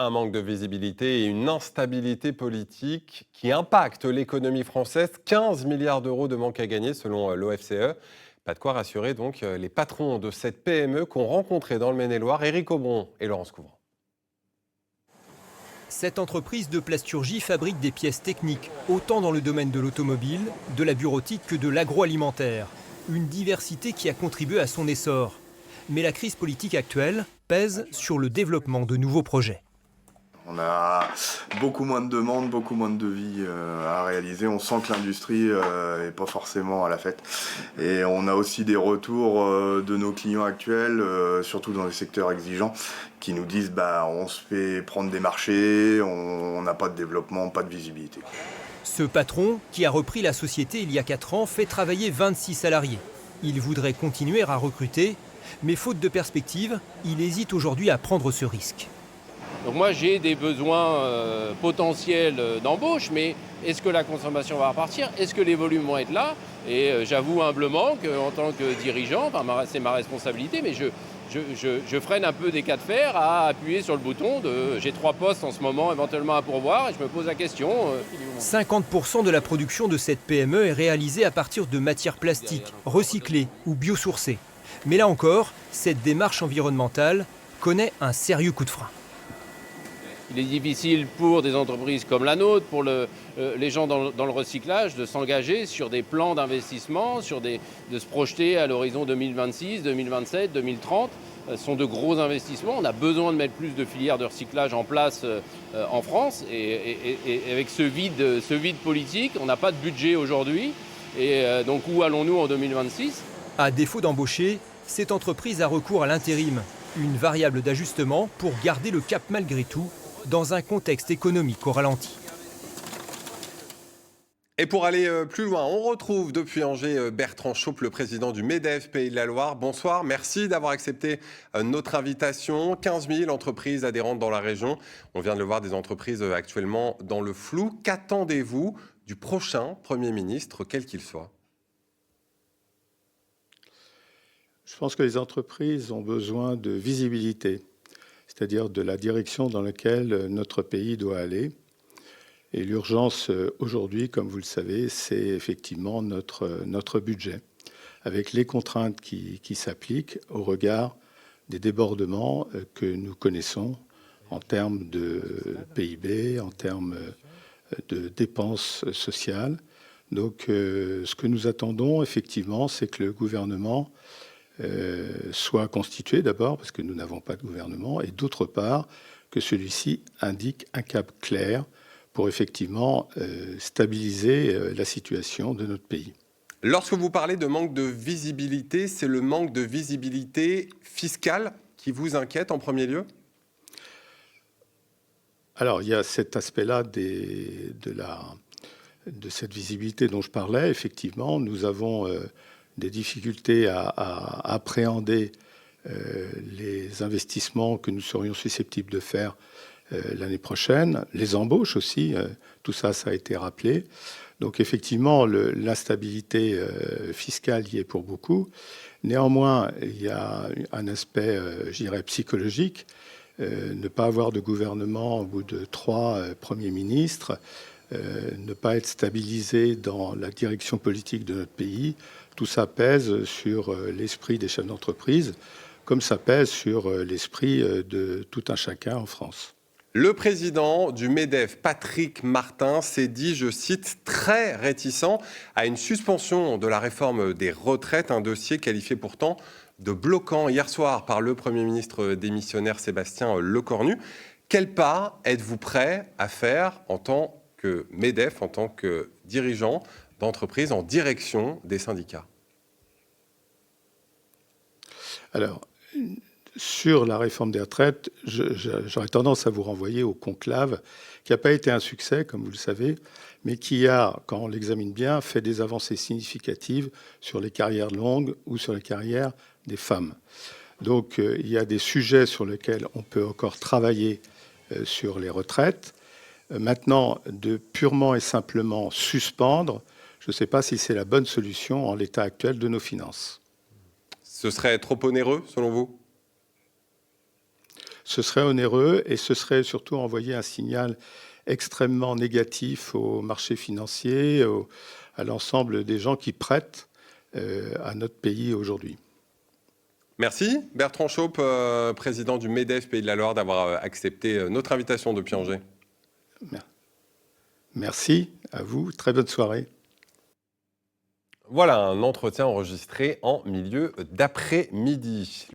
Un manque de visibilité et une instabilité politique qui impactent l'économie française. 15 milliards d'euros de manque à gagner selon l'OFCE. Pas de quoi rassurer donc les patrons de cette PME qu'ont rencontré dans le Maine-et-Loire, Éric Aubron et Laurence Couvrant. Cette entreprise de plasturgie fabrique des pièces techniques, autant dans le domaine de l'automobile, de la bureautique que de l'agroalimentaire. Une diversité qui a contribué à son essor. Mais la crise politique actuelle pèse sur le développement de nouveaux projets. On a beaucoup moins de demandes, beaucoup moins de devis à réaliser. On sent que l'industrie n'est pas forcément à la fête. Et on a aussi des retours de nos clients actuels, surtout dans les secteurs exigeants, qui nous disent on se fait prendre des marchés, on n'a pas de développement, pas de visibilité. Ce patron, qui a repris la société il y a 4 ans, fait travailler 26 salariés. Il voudrait continuer à recruter, mais faute de perspective, il hésite aujourd'hui à prendre ce risque. Donc moi j'ai des besoins potentiels d'embauche, mais est-ce que la consommation va repartir? Est-ce que les volumes vont être là? Et j'avoue humblement qu'en tant que dirigeant, c'est ma responsabilité, mais je freine un peu des cas de fer à appuyer sur le bouton j'ai 3 postes en ce moment éventuellement à pourvoir et je me pose la question. 50% de la production de cette PME est réalisée à partir de matières plastiques, recyclées ou biosourcées. Mais là encore, cette démarche environnementale connaît un sérieux coup de frein. Il est difficile pour des entreprises comme la nôtre, pour les gens dans le recyclage, de s'engager sur des plans d'investissement, de se projeter à l'horizon 2026, 2027, 2030. Ce sont de gros investissements. On a besoin de mettre plus de filières de recyclage en place en France. Et avec ce vide politique, on n'a pas de budget aujourd'hui. Et donc où allons-nous en 2026 ? À défaut d'embaucher, cette entreprise a recours à l'intérim, une variable d'ajustement pour garder le cap malgré tout, dans un contexte économique au ralenti. Et pour aller plus loin, on retrouve depuis Angers Bertrand Chaupe, le président du MEDEF Pays de la Loire. Bonsoir, merci d'avoir accepté notre invitation. 15 000 entreprises adhérentes dans la région. On vient de le voir, des entreprises actuellement dans le flou. Qu'attendez-vous du prochain Premier ministre, quel qu'il soit ? Je pense que les entreprises ont besoin de visibilité, c'est-à-dire de la direction dans laquelle notre pays doit aller. Et l'urgence aujourd'hui, comme vous le savez, c'est effectivement notre budget, avec les contraintes qui s'appliquent au regard des débordements que nous connaissons en termes de PIB, en termes de dépenses sociales. Donc ce que nous attendons effectivement, c'est que le gouvernement soit constitué d'abord, parce que nous n'avons pas de gouvernement, et d'autre part, que celui-ci indique un cap clair pour effectivement stabiliser la situation de notre pays. Lorsque vous parlez de manque de visibilité, c'est le manque de visibilité fiscale qui vous inquiète en premier lieu ? Alors, il y a cet aspect-là de cette visibilité dont je parlais. Effectivement, nous avons des difficultés à appréhender les investissements que nous serions susceptibles de faire l'année prochaine, les embauches aussi, tout ça, ça a été rappelé. Donc effectivement, l'instabilité fiscale y est pour beaucoup. Néanmoins, il y a un aspect, je dirais, psychologique. Ne pas avoir de gouvernement au bout de 3 premiers ministres, ne pas être stabilisé dans la direction politique de notre pays, tout ça pèse sur l'esprit des chefs d'entreprise, comme ça pèse sur l'esprit de tout un chacun en France. Le président du MEDEF, Patrick Martin, s'est dit, je cite, très réticent à une suspension de la réforme des retraites, un dossier qualifié pourtant de bloquant hier soir par le Premier ministre démissionnaire Sébastien Lecornu. Quel pas êtes-vous prêt à faire en tant que MEDEF, en tant que dirigeant d'entreprise en direction des syndicats ? Alors, sur la réforme des retraites, j'aurais tendance à vous renvoyer au conclave, qui n'a pas été un succès, comme vous le savez, mais qui a, quand on l'examine bien, fait des avancées significatives sur les carrières longues ou sur les carrières des femmes. Donc, il y a des sujets sur lesquels on peut encore travailler sur les retraites. Maintenant, de purement et simplement suspendre, je ne sais pas si c'est la bonne solution en l'état actuel de nos finances. Ce serait trop onéreux, selon vous ? Ce serait onéreux et ce serait surtout envoyer un signal extrêmement négatif aux marchés financiers, à l'ensemble des gens qui prêtent à notre pays aujourd'hui. Merci Bertrand Chaupe, président du MEDEF Pays de la Loire, d'avoir accepté notre invitation depuis Angers. Merci à vous, très bonne soirée. Voilà un entretien enregistré en milieu d'après-midi.